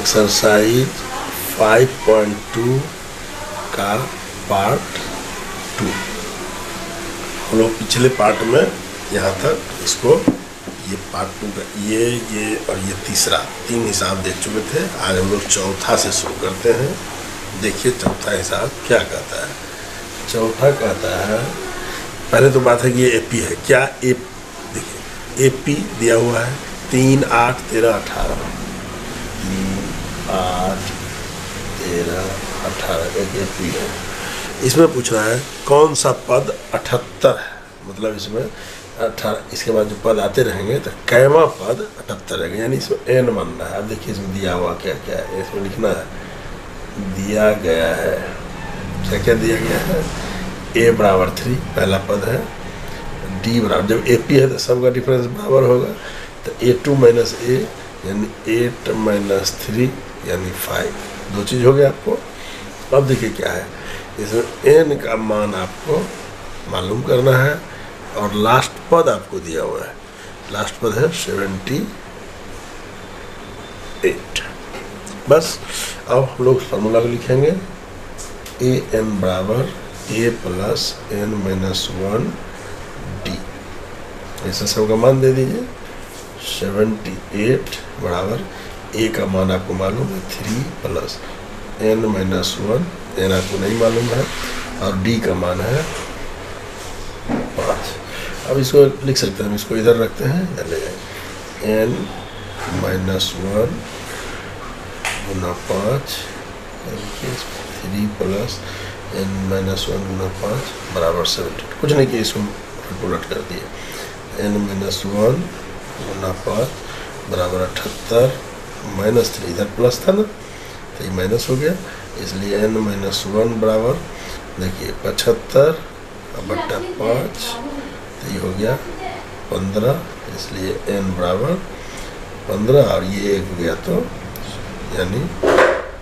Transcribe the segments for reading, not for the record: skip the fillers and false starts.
Exercise 5.2 का part 2। हम लोग पिछले पार्ट में यहाँ तक इसको ये पार्ट 2 का ये और ये तीसरा 3 हिसाब देख चुके थे। आज हम लोग चौथा से शुरू करते हैं। देखिए चौथा हिसाब क्या कहता है। चौथा कहता है, पहले तो बात है कि ये एपी है क्या। देखिए एपी दिया हुआ है 3, 8, 13, 18 3, 8, 13, 18 एक एपी है। इसमें पूछ रहा है कौन सा पद 78 है, मतलब इसमें 18 इसके बाद जो पद आते रहेंगे तो कैमा पद 78 रहेगा, यानी इसमें n मान रहा है। अब देखिए इसमें दिया हुआ क्या क्या है, इसमें लिखना है दिया गया है क्या क्या दिया गया है। a बराबर 3 पहला पद है, d बराबर, जब AP है तो सबका डिफरेंस बराबर होगा, तो a2 माइनस a यानी 8 माइनस 3 यानी 5, 2 चीज़ हो गया आपको। अब देखिए क्या है, इसमें n का मान आपको मालूम करना है और लास्ट पद आपको दिया हुआ है। लास्ट पद है 78। बस अब हम लोग फार्मूला को लिखेंगे an बराबर a plus n minus 1 d। ऐसा सबका मान दे दीजिए। 78 बराबर a का मान आपको मालूम है 3 प्लस n माइनस 1, n आपको नहीं मालूम है, और d का मान है 5। अब इसको लिख सकते हैं, हम इसको इधर रखते हैं, n माइनस 1 गुना 5 3 प्लस n माइनस 1 गुना 5 बराबर 70। कुछ नहीं कि इसको उलट कर दिए। n माइनस 1 गुना 5 बराबर 78 माइनस 3, इधर प्लस था ना तो ये माइनस हो गया, इसलिए n माइनस 1 बराबर देखिए 75 बट्टा 5 तो ये हो गया 15, इसलिए n बराबर 15 और ये एक हो गया तो यानी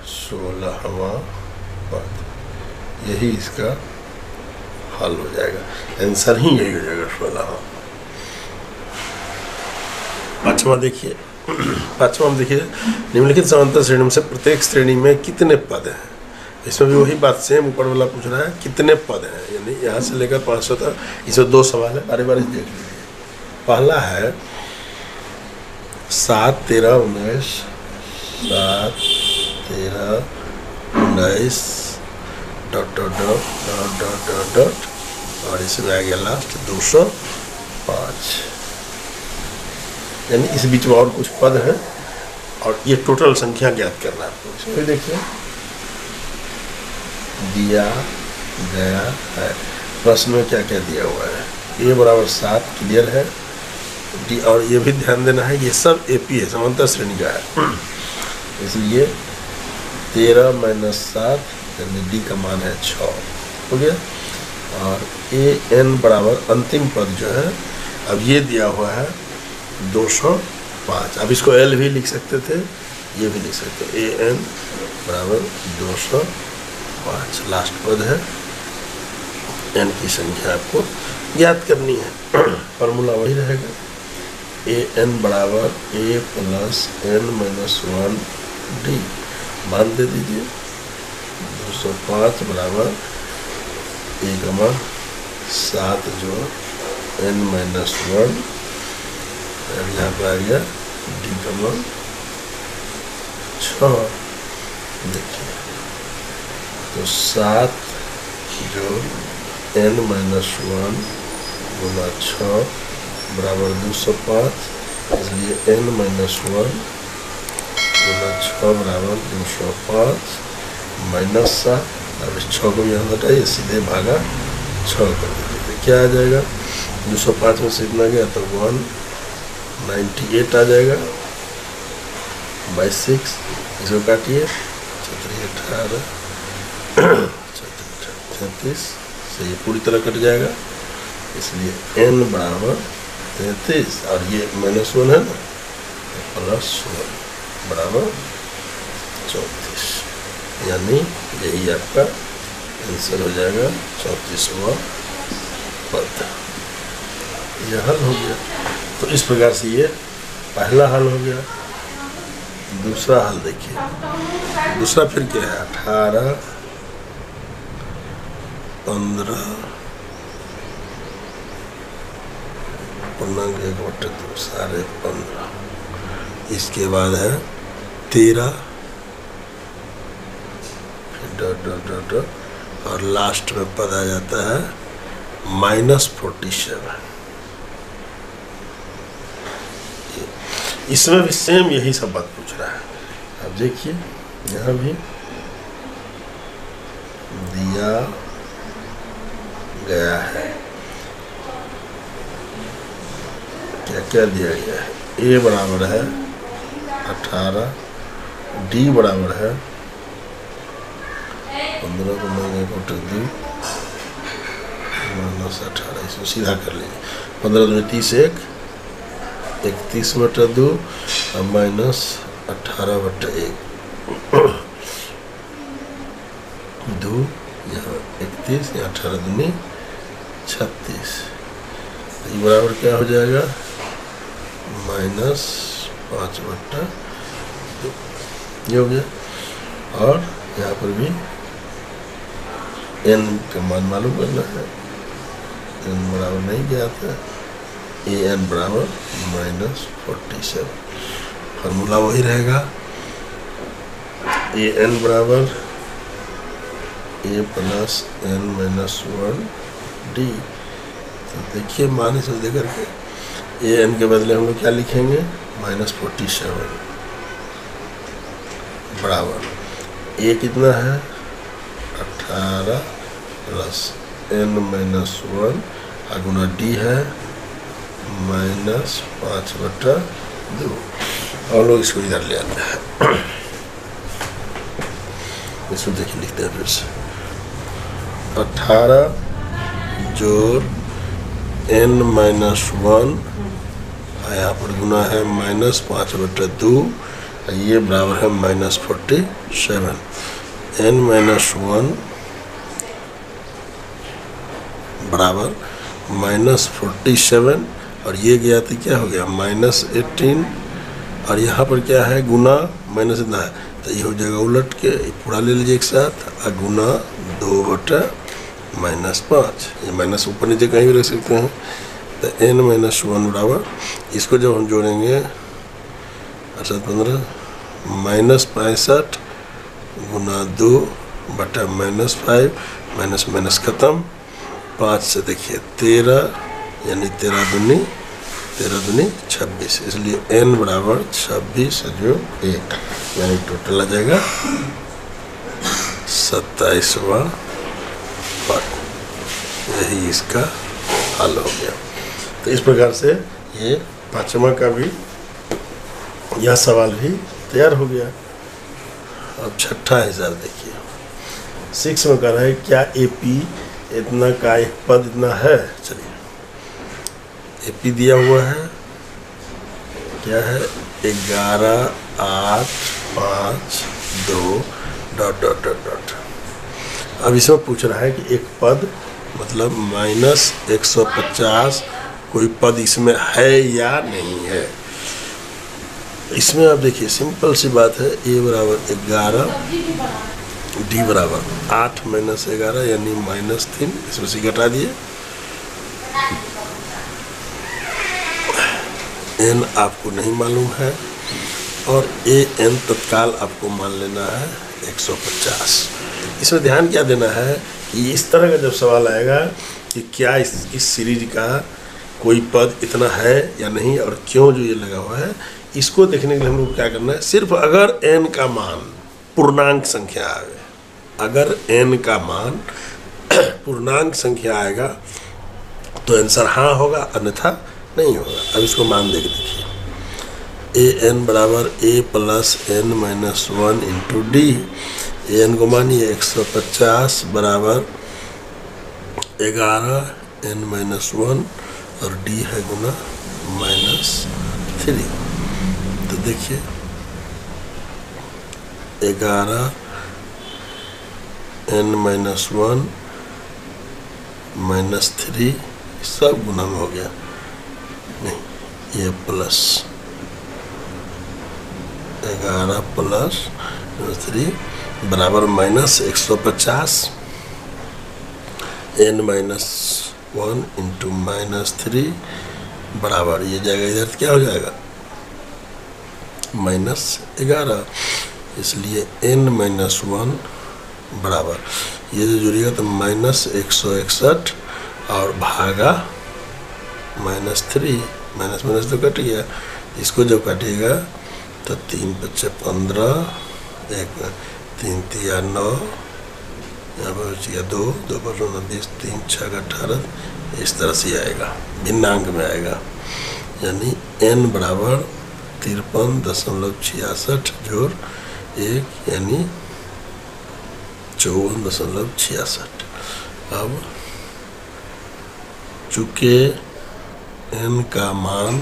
16वां पद। यही इसका हल हो जाएगा, आंसर ही यही हो जाएगा 16वां। पांचवा देखिए, पांचवा में देखिए निम्नलिखित समांतर श्रेणी में से प्रत्येक श्रेणी में कितने पद हैं। इसमें भी वही बात सेम ऊपर वाला पूछ रहा है कितने पद हैं, यानी यहाँ से लेकर 500 तक। इसमें 2 सवाल है, बारी बारी देख लीजिए। पहला है 7, 13, 19 7, 13, 19 ... और इसमें आ गया लास्ट 205, यानी इस बीच में और कुछ पद हैं और ये टोटल संख्या ज्ञात करना है आपको। इसमें देखिए दिया गया है, प्रश्न में क्या क्या दिया हुआ है। a बराबर 7 क्लियर है, d, और ये भी ध्यान देना है ये सब AP है, समांतर श्रेणी का है, इसलिए 13 माइनस 7 यानी d का मान है 6 हो गया। और an बराबर अंतिम पद जो है, अब ये दिया हुआ है 205। अब इसको l भी लिख सकते थे, ये भी लिख सकते हैं, an बराबर 205 लास्ट पद है। n की संख्या आपको ज्ञात करनी है, फार्मूला वही रहेगा an बराबर a plus n minus 1 d। मान दे दीजिए 205 बराबर a का मान 7 जो n माइनस 1, यहाँ पर आ गया d का मान 6। देखिए तो 7 जो n माइनस 1 गुना 6 बराबर 205, इसलिए n माइनस 1 गुना 6 बराबर 205 माइनस 7। अब इस 6 को यहाँ हटाइए, सीधे भागा 6 कर दीजिए, क्या आ जाएगा 205 में से इतना गया तो 198 आ जाएगा बाई 6। इसको काटिए 4, 18 33 से ये पूरी तरह कट जाएगा, इसलिए n बराबर 33 और ये माइनस 1 है ना, प्लस 1 बराबर 34, यानी यही आपका आंसर हो जाएगा 34वां पद। यह हल हो गया। तो इस प्रकार से ये पहला हल हो गया। दूसरा हल देखिए, दूसरा फिर क्या है, 18 15 पूर्णांक 1/2 सारे 15, इसके बाद है 13 डॉट डॉट डॉट और लास्ट में पद आ जाता है -47। इसमें भी सेम यही सब बात पूछ रहा है। अब देखिए यहाँ भी दिया गया है, क्या क्या दिया गया है, ए बराबर है 18, डी बराबर है 15 को -2 -18, इसको सीधा कर लीजिए, 15 में 30 1 31/2 और -18/1 2 यहाँ 31 यहाँ 18 दूनी 36, ये बराबर क्या हो जाएगा -5/2, ये हो गया। और यहाँ पर भी n का मान मालूम करना है, n बराबर नहीं गया था, an बराबर -47, फार्मूला वही रहेगा, an बराबर a + n-1 d। तो देखिए मान इसे दे करके an के बदले हम लोग क्या लिखेंगे, -47 बराबर a कितना है 18 + n-1 गुना d है -5/2, और लोग इसको इधर ले आते हैं। इसमें देखिए लिखते हैं फिर से 18 जोड़ n-1 यहाँ पर गुना है -5/2, ये बराबर है -47, n-1 बराबर -47 और ये गया तो क्या हो गया -18, और यहाँ पर क्या है गुना माइनस इतना है, तो ये हो जाएगा उलट के पूरा ले लीजिए एक साथ, गुना 2/-5, ये माइनस ऊपर नीचे कहीं भी रख सकते हैं। तो n-1 बराबर, इसको जब हम जोड़ेंगे 15 -65 गुना 2/-5, माइनस खत्म, 5 से देखिए 13, यानी 13 दूनी 26, इसलिए n बराबर 26 जो 1, यानी टोटल आ जाएगा 27वां पद। यही इसका हल हो गया। तो इस प्रकार से ये 5वां का भी यह सवाल भी तैयार हो गया। अब 6ठा हिसाब देखिए, 6 में कह रहा है क्या AP इतना का एक पद इतना है। चलिए AP दिया हुआ है, क्या है 11 8 5 2 ... अब इसमें पूछ रहा है कि एक पद मतलब -150 कोई पद इसमें है या नहीं है। इसमें आप देखिए सिंपल सी बात है, a बराबर 11, d बराबर 8 - 11 यानी -3, इसमें से घटा दिए, n आपको नहीं मालूम है और an तत्काल आपको मान लेना है 150। इसमें ध्यान क्या देना है कि इस तरह का जब सवाल आएगा कि क्या इस सीरीज का कोई पद इतना है या नहीं और क्यों जो ये लगा हुआ है, इसको देखने के लिए हम लोग क्या करना है, सिर्फ अगर n का मान पूर्णांक संख्या आए, अगर n का मान पूर्णांक संख्या आएगा तो आंसर हाँ होगा, अन्यथा नहीं होगा। अब इसको मान देके देखिए, an बराबर a + n-1 into D, an को मानिए 150 बराबर 11 n-1 और d है गुना -3। तो देखिए 11 n-1 -3 सब गुना में हो गया, नहीं ये प्लस 11 प्लस 3 बराबर -150 n माइनस 1 इंटू -3 बराबर ये जाएगा इधर क्या हो जाएगा -11, इसलिए n माइनस 1 बराबर ये जो जुड़ेगा तो -161 और भागा -3 माइनस तो कट गया, इसको जब काटेगा तो 3 बच्चे 15 1 3 3 9 यहाँ पर बच गया 2 2 पर 20 3 6 18 इस तरह से आएगा, भिन्नांक में आएगा, यानी n बराबर 53.66 जोड़ 1 यानी 54.66। अब चूँकि n का मान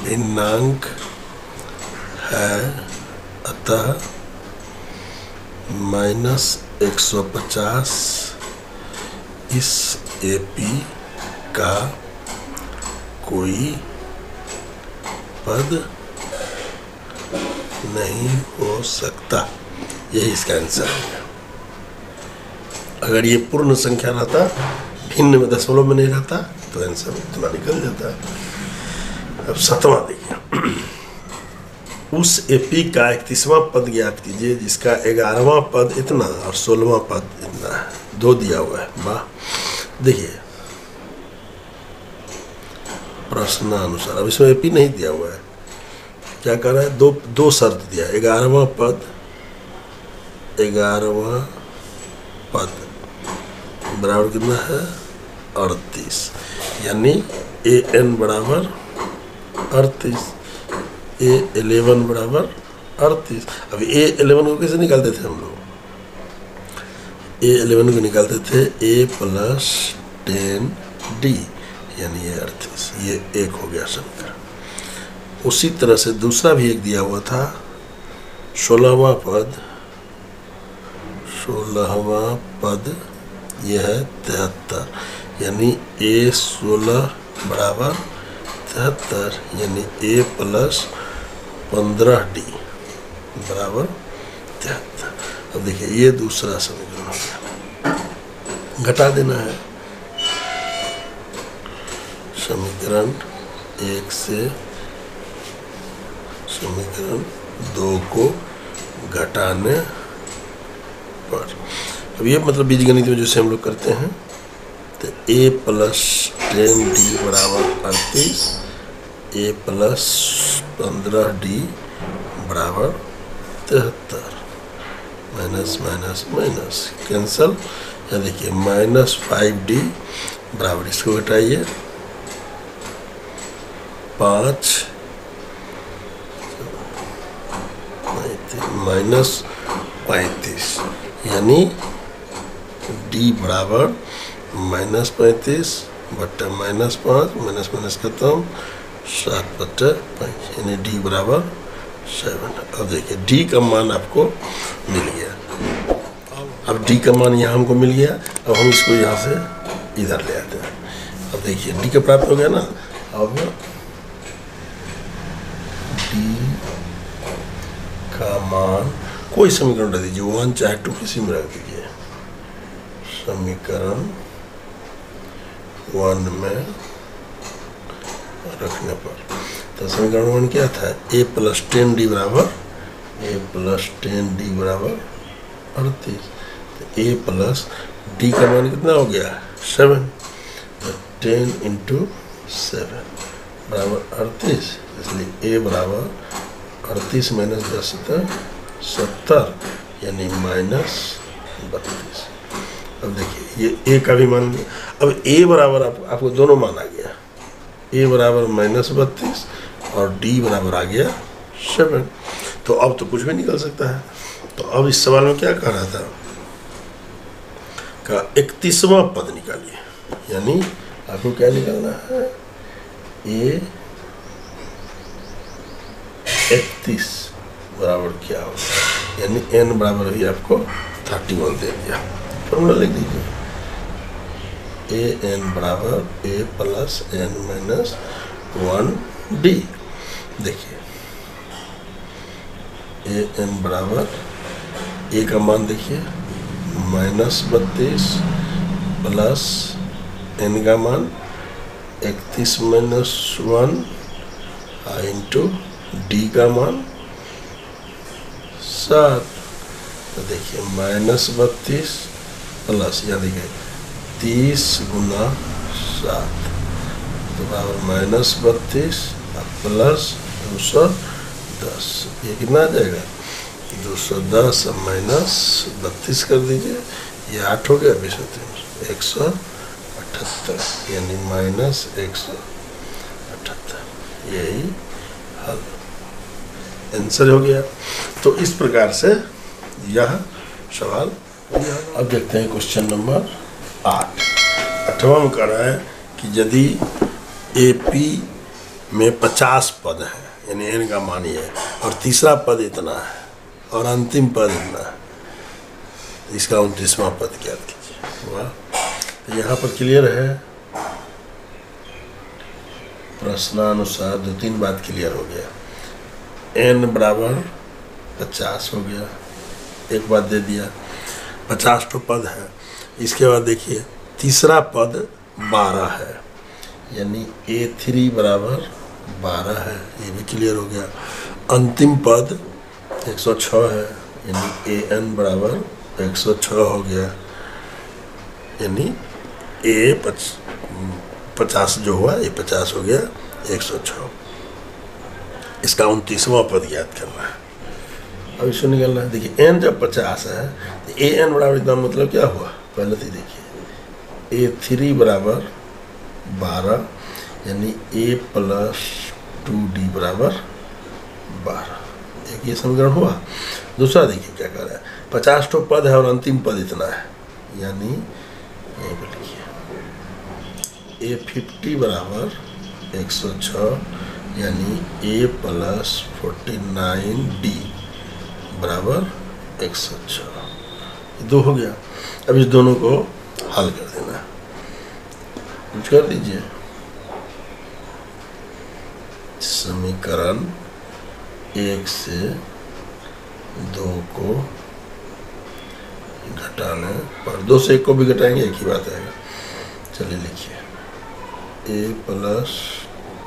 भिन्नांक है अतः -150 इस AP का कोई पद नहीं हो सकता, यही इसका आंसर है। अगर ये पूर्ण संख्या रहता, भिन्न में दशमलव में नहीं रहता तो आंसर इतना निकल जाता है। अब 7वां देखिए, उस AP का 31वां पद ज्ञात कीजिए जिसका 11वां पद इतना और 16वां पद इतना है, 2 दिया हुआ है। वाह, देखिए प्रश्नानुसार, अब इसमें AP नहीं दिया हुआ है, क्या कर रहा है, दो शर्त दिया, 11वां पद बराबर कितना है 38, यानी AN बराबर 38, A11 बराबर 38। अब A11 को कैसे निकालते थे हम लोग, A11 को निकालते थे A प्लस 10D यानी ये 38, ये एक हो गया समीकरण। उसी तरह से दूसरा भी एक दिया हुआ था, 16वां पद ये है 73, यानी A16 बराबर 73 यानी A प्लस 15D बराबर 73। अब देखिए ये दूसरा समीकरण हो गया, घटा देना है, समीकरण 1 से समीकरण 2 को घटाने पर। अब ये मतलब बीजगणित में जैसे हम लोग करते हैं तो A प्लस 10D बराबर 38, A प्लस 15D बराबर 73, माइनस माइनस माइनस कैंसल, या देखिए -5D बराबर, इसको घटाइए 5 -35 यानी D बराबर -35 बट्टा -5 माइनस खत्म 7/5 यानी D बराबर 7। अब देखिए D का मान आपको मिल गया, अब D का मान यहाँ हमको मिल गया, अब हम इसको यहाँ से इधर ले आते हैं। अब देखिए D का प्राप्त हो गया ना, अब D का मान कोई समीकरण रख दीजिए, 1 चाहे 2 किसी में रख दीजिए, समीकरण 1 में रखने पर तो समीकरण 1 क्या था, A प्लस 10D बराबर 38, तो A प्लस D का मान कितना हो गया 7, तो 10 इंटू 7 बराबर 38, इसलिए A बराबर 38 माइनस 10 70 यानी -32। अब देखिए ये A का भी मान, अब A बराबर आपको दोनों मान आ गया, A बराबर -32 और D बराबर आ गया 7, तो अब तो कुछ भी निकल सकता है। तो अब इस सवाल में क्या कह रहा था, का 31वां पद निकालिए, यानी आपको क्या निकालना है, A 31 बराबर क्या होगा, यानी n बराबर ही आपको 31 दे दिया, फॉर्मूला लिख दीजिए, an बराबर A plus n minus 1D। देखिए ए एन बराबर ए का मान देखिए -32 प्लस एन का मान 31 - 1 इंटू डी का मान 7। तो देखिए -32 प्लस यहाँ देखिए 30 × 7 तो बराबर -32 प्लस 210। ये कितना आ जाएगा 210 -32 कर दीजिए, ये 8 हो गया 20 में 178 यानी -178। यही हल आंसर हो गया। तो इस प्रकार से यह सवाल। अब देखते हैं क्वेश्चन नंबर 8। 8वां में कह रहा है कि यदि एपी में 50 पद हैं, यानी एन का मान ये है, और तीसरा पद इतना है और अंतिम पद इतना है, इसका 29वां पद ज्ञात कीजिए। वाह, तो यहाँ पर क्लियर है, प्रश्नानुसार 2-3 बात क्लियर हो गया। एन बराबर 50 हो गया, एक बात दे दिया, 50 तो पद है। इसके बाद देखिए तीसरा पद 12 है, यानी A3 बराबर 12 है, ये भी क्लियर हो गया। अंतिम पद 106 है, यानी AN बराबर 106 हो गया, यानी A 50 जो हुआ ये 50 हो गया 106। इसका 29वां पद ज्ञात करना है। अब इसको निकालना है। देखिए n जब 50 है तो AN बराबर इतना मतलब क्या हुआ, पहले से देखिए A3 बराबर 12, यानी A + 2D बराबर 12। एक ये समीकरण हुआ। दूसरा देखिए क्या कर रहा है, 50 तो पद है और अंतिम पद इतना है, यानी यहीं पर लिखिए A50 बराबर 106, यानी A + 49D बराबर 106। 2 हो गया। अब इस दोनों को हल कर देना है, कुछ कर दीजिए। समीकरण 1 से 2 को घटाने पर 2 से 1 को भी घटाएंगे एक ही बात आएगा। चलिए लिखिए A +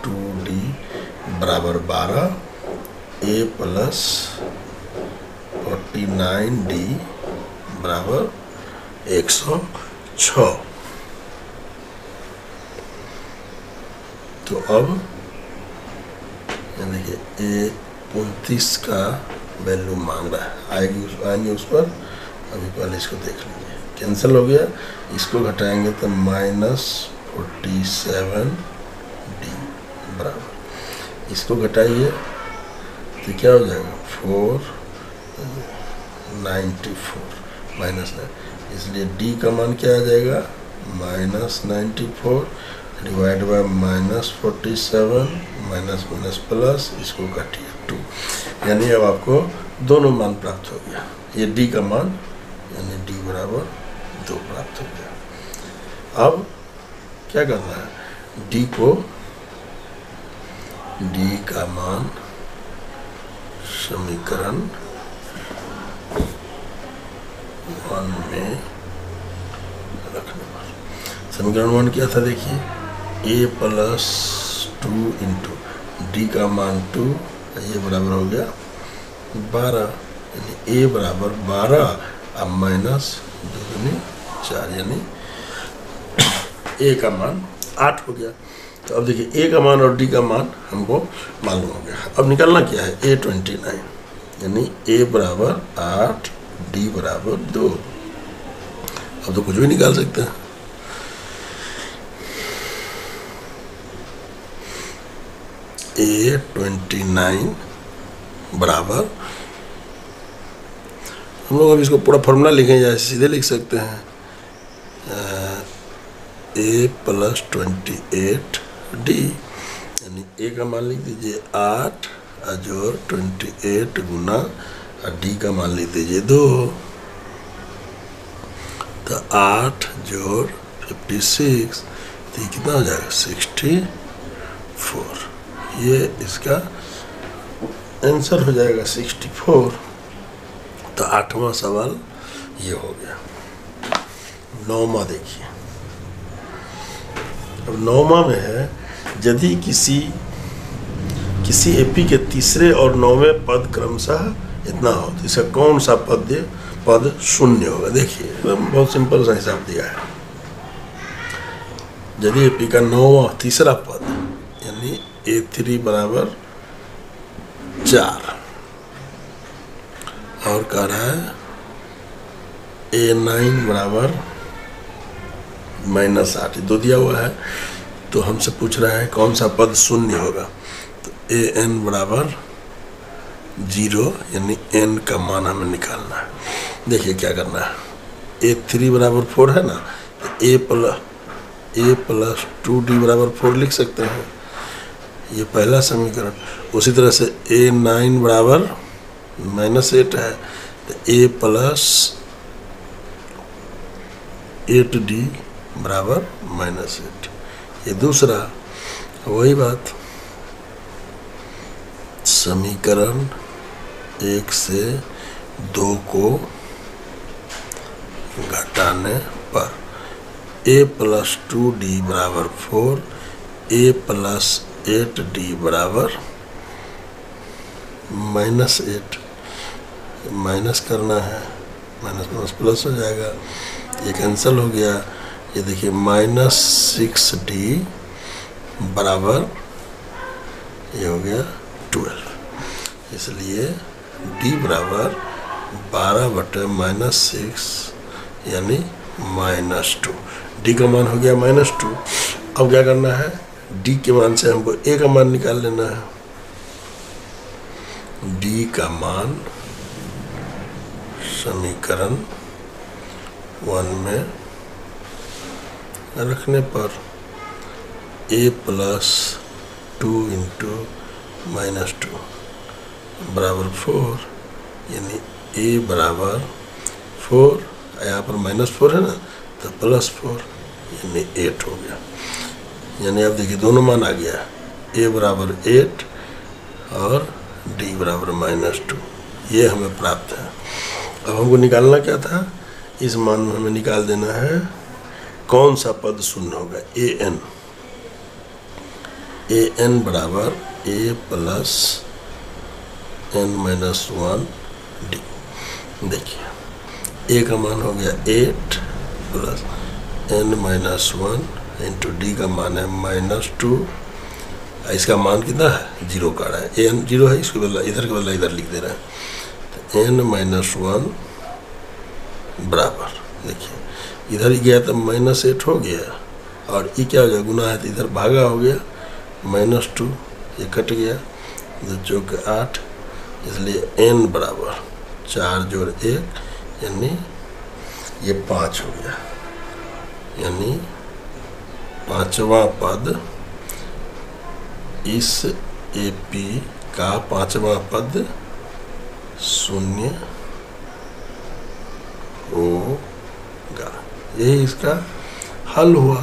2D बराबर 12, A + 49D बराबर 106। तो अब देखिए A 29 का वैल्यू मांग रहा है, आएंगे उस पर। अभी पहले इसको देख लीजिए, कैंसिल हो गया। इसको घटाएंगे तो -47D बराबर, इसको घटाइए तो क्या हो जाएगा 494 -9, इसलिए D का मान क्या आ जाएगा -94 डिवाइड बाय -47 माइनस प्लस, इसको काटिए 2, यानी अब आपको दोनों मान प्राप्त हो गया। ये D का मान यानी D बराबर 2 प्राप्त हो गया। अब क्या करना है, D का मान समीकरण 1 में रखने पर। समीकरण 1 क्या था देखिए, A + 2 इंटू D का मान 2, ये बराबर हो गया 12, यानी A बराबर 12 अब -2 × 4, यानी A का मान 8 हो गया। तो अब देखिए A का मान और D का मान हमको मालूम हो गया। अब निकालना क्या है, A 29, यानी A बराबर 8, D बराबर 2। अब तो कुछ भी निकाल सकते हैं। A 29 बराबर, हम लोग अब इसको पूरा फॉर्मूला लिखें या सीधे लिख सकते हैं, A + 28D, यानी A का मान लिख दीजिए 8 जोड़ 28 गुना D का मान लिख दीजिए 2, तो 8 जोड़ 56, तो ये कितना हो जाएगा 64। ये इसका आंसर हो जाएगा 64। तो 8वां सवाल ये हो गया। 9वां देखिए। अब 9वां में है, यदि किसी एपी के तीसरे और 9वें पद क्रमशः इतना हो तो इसका कौन सा पद शून्य होगा। देखिए बहुत सिंपल सा हिसाब दिया है। यदि एपी का 9वां तीसरा पद यानी A3 बराबर 4 और कह रहा है A9 बराबर -8, दो दिया हुआ है। तो हमसे पूछ रहा है कौन सा पद शून्य होगा। तो AN बराबर 0 यानी n का मान हमें निकालना है। देखिए क्या करना है। A3 बराबर 4 है ना, तो A प्लस 2D बराबर 4 लिख सकते हैं, ये पहला समीकरण। उसी तरह से A9 बराबर -8 है, तो A प्लस 8D बराबर -8, ये दूसरा। वही बात समीकरण 1 से 2 को घटाने पर A प्लस 2D बराबर 4, A प्लस 8D बराबर -8, माइनस करना है, माइनस प्लस हो जाएगा, ये कैंसिल हो गया। ये देखिए -6D बराबर ये हो गया 12, इसलिए D बराबर 12/-6 यानी -2। D का मान हो गया -2। अब क्या करना है, D के मान से हमको A का मान निकाल लेना है। D का मान समीकरण 1 में रखने पर A प्लस 2 इंटू -2 बराबर 4, यानी A बराबर 4, यहाँ पर -4 है ना, तो +4 यानी 8 हो गया। यानी अब देखिए दोनों मान आ गया, A बराबर 8 और D बराबर -2, ये हमें प्राप्त है। अब हमको निकालना क्या था, इस मान में हमें निकाल देना है कौन सा पद शून्य होगा। an बराबर A प्लस n-1D। देखिए A का मान हो गया 8 प्लस n-1 इंटू D का मान है -2, इसका मान कितना है 0 का रहा है, an 0 है, इसको बदला इधर के बदला इधर लिख दे रहा है। तो n-1 बराबर, देखिए इधर ही गया तो -8 हो गया, और ये क्या हो गया गुना है तो इधर भागा हो गया, -2 ये कट गया, 2 चौक 8, इसलिए n बराबर 4 जोड़ 1 यानी ये 5 हो गया। यानी 5वां पद इस AP का 5वां पद शून्य होगा। यही इसका हल हुआ।